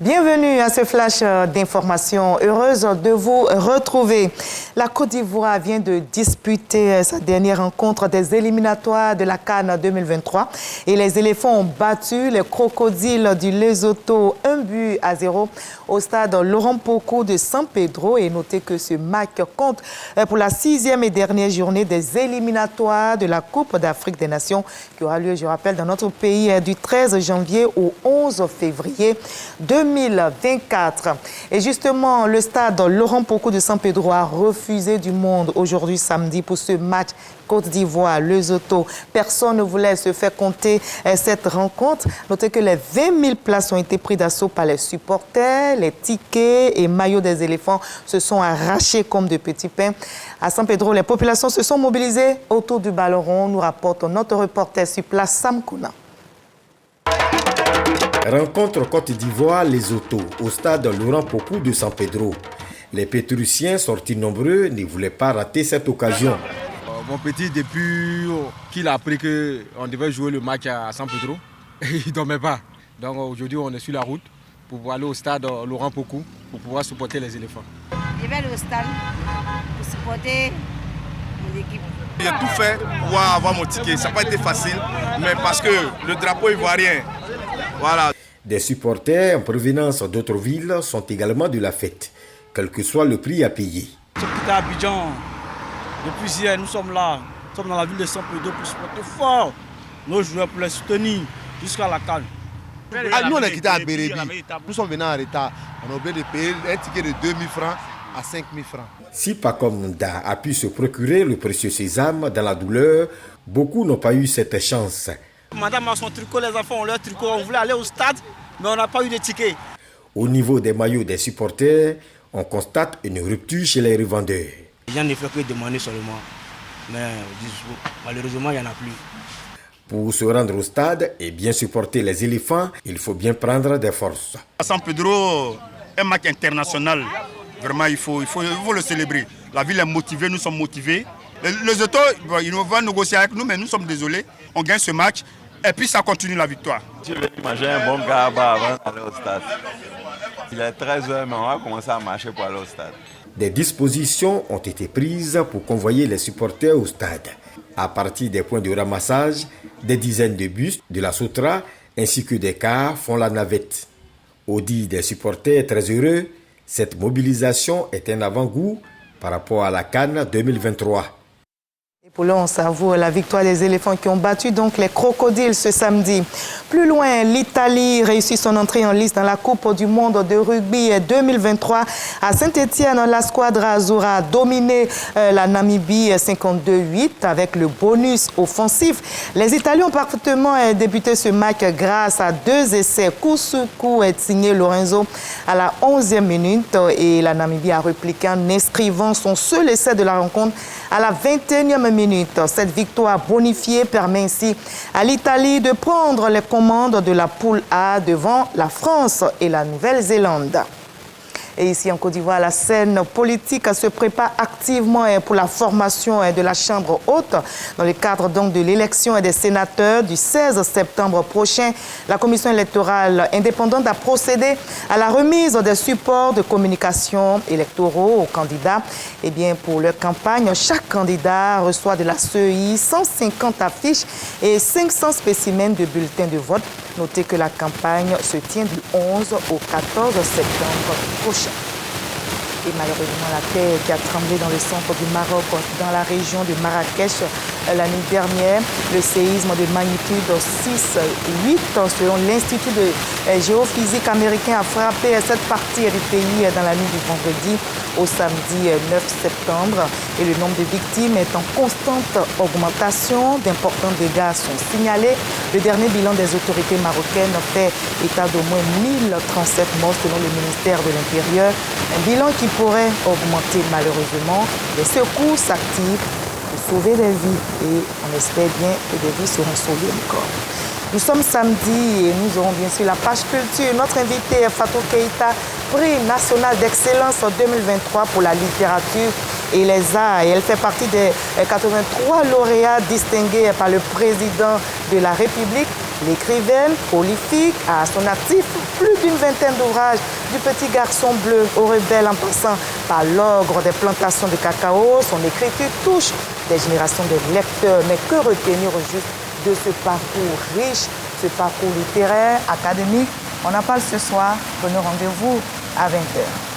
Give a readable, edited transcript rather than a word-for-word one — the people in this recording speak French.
Bienvenue à ce flash d'information. Heureuse de vous retrouver. La Côte d'Ivoire vient de disputer sa dernière rencontre des éliminatoires de la CAN 2023 et les éléphants ont battu les crocodiles du Lesotho 1-0 au stade Laurent Pokou de San Pedro. Et notez que ce match compte pour la 6e et dernière journée des éliminatoires de la Coupe d'Afrique des Nations qui aura lieu, je rappelle, dans notre pays du 13 janvier au 11 février 2024. Et justement, le stade Laurent Pokou de San Pedro a refusé du monde aujourd'hui samedi pour ce match Côte d'Ivoire, Lesotho. Personne ne voulait se faire compter cette rencontre. Notez que les 20 000 places ont été prises d'assaut par les supporters. Les tickets et maillots des éléphants se sont arrachés comme de petits pains. À San Pedro, les populations se sont mobilisées autour du ballon rond. Nous rapporte notre reporter sur place, Sam Kouna. Rencontre Côte d'Ivoire-Lesotho au stade Laurent Pokou de San Pedro. Les Pétrussiens, sortis nombreux, ne voulaient pas rater cette occasion. Mon petit, depuis qu'il a appris qu'on devait jouer le match à San Pedro, il ne dormait pas. Donc aujourd'hui, on est sur la route pour aller au stade Laurent Pokou pour pouvoir supporter les éléphants. Je vais aller au stade pour supporter mon équipe. J'ai tout fait pour pouvoir avoir mon ticket. Ça n'a pas été facile, mais parce que le drapeau ivoirien, voilà. Des supporters en provenance d'autres villes sont également de la fête, quel que soit le prix à payer. À Abidjan, depuis hier, nous sommes là. Nous sommes dans la ville de San Pedro pour supporter fort nos joueurs, pour les soutenir jusqu'à la CAN. Nous, on a quitté à Bérébi. Nous sommes venus en retard. On a oublié de payer un ticket de 2 000 francs à 5 000 francs. Si Pakom Nda a pu se procurer le précieux sésame dans la douleur, beaucoup n'ont pas eu cette chance. Madame a son tricot, les enfants ont leur tricot. On voulait aller au stade, mais on n'a pas eu de ticket. Au niveau des maillots des supporters, on constate une rupture chez les revendeurs. Les gens ne font que demander seulement, mais malheureusement, il n'y en a plus. Pour se rendre au stade et bien supporter les éléphants, il faut bien prendre des forces. À San Pedro, un match international, vraiment il faut le célébrer. La ville est motivée, nous sommes motivés. Les autos, ils vont négocier avec nous, mais nous sommes désolés. On gagne ce match et puis ça continue la victoire. Je vais manger un bon gaba avant d'aller au stade. Il est 13h, mais on va commencer à marcher pour aller au stade. Des dispositions ont été prises pour convoyer les supporters au stade. À partir des points de ramassage, des dizaines de bus de la Sotra ainsi que des cars font la navette. Au dit des supporters très heureux, cette mobilisation est un avant-goût par rapport à la CAN 2023. Pour l'heure, on savoure la victoire des éléphants qui ont battu donc les crocodiles ce samedi. Plus loin, l'Italie réussit son entrée en lice dans la Coupe du monde de rugby 2023. À Saint-Étienne, la squadre Azura a dominé la Namibie 52-8 avec le bonus offensif. Les Italiens ont parfaitement débuté ce match grâce à 2 essais coup sur coup signé Lorenzo à la 11e minute. Et la Namibie a répliqué en inscrivant son seul essai de la rencontre à la 21e minute. Cette victoire bonifiée permet ainsi à l'Italie de prendre les commandes de la poule A devant la France et la Nouvelle-Zélande. Et ici en Côte d'Ivoire, la scène politique se prépare activement pour la formation de la Chambre haute. Dans le cadre donc de l'élection des sénateurs du 16 septembre prochain, la commission électorale indépendante a procédé à la remise des supports de communication électoraux aux candidats. Et bien, pour leur campagne, chaque candidat reçoit de la CEI 150 affiches et 500 spécimens de bulletins de vote. Notez que la campagne se tient du 11 au 14 septembre prochain. Et malheureusement, la terre qui a tremblé dans le centre du Maroc, dans la région de Marrakech, la nuit dernière, le séisme de magnitude 6,8 selon l'Institut de géophysique américain a frappé cette partie du pays dans la nuit du vendredi au samedi 9 septembre. Et le nombre de victimes est en constante augmentation. D'importants dégâts sont signalés. Le dernier bilan des autorités marocaines fait état d'au moins 1037 morts selon le ministère de l'Intérieur. Un bilan qui pourrait augmenter malheureusement. Les secours s'activent pour sauver des vies et on espère bien que des vies seront sauvées encore. Nous sommes samedi et nous aurons bien sûr la page culture. Notre invité est Fatou Keïta, prix national d'excellence 2023 pour la littérature. et les arts. Et elle fait partie des 83 lauréats distingués par le président de la République. L'écrivaine, prolifique, a à son actif plus d'une vingtaine d'ouvrages, du petit garçon bleu au rebelle en passant par l'ogre des plantations de cacao. Son écriture touche des générations de lecteurs. Mais que retenir au juste de ce parcours riche, ce parcours littéraire, académique? On en parle ce soir. Prenez rendez-vous à 20h.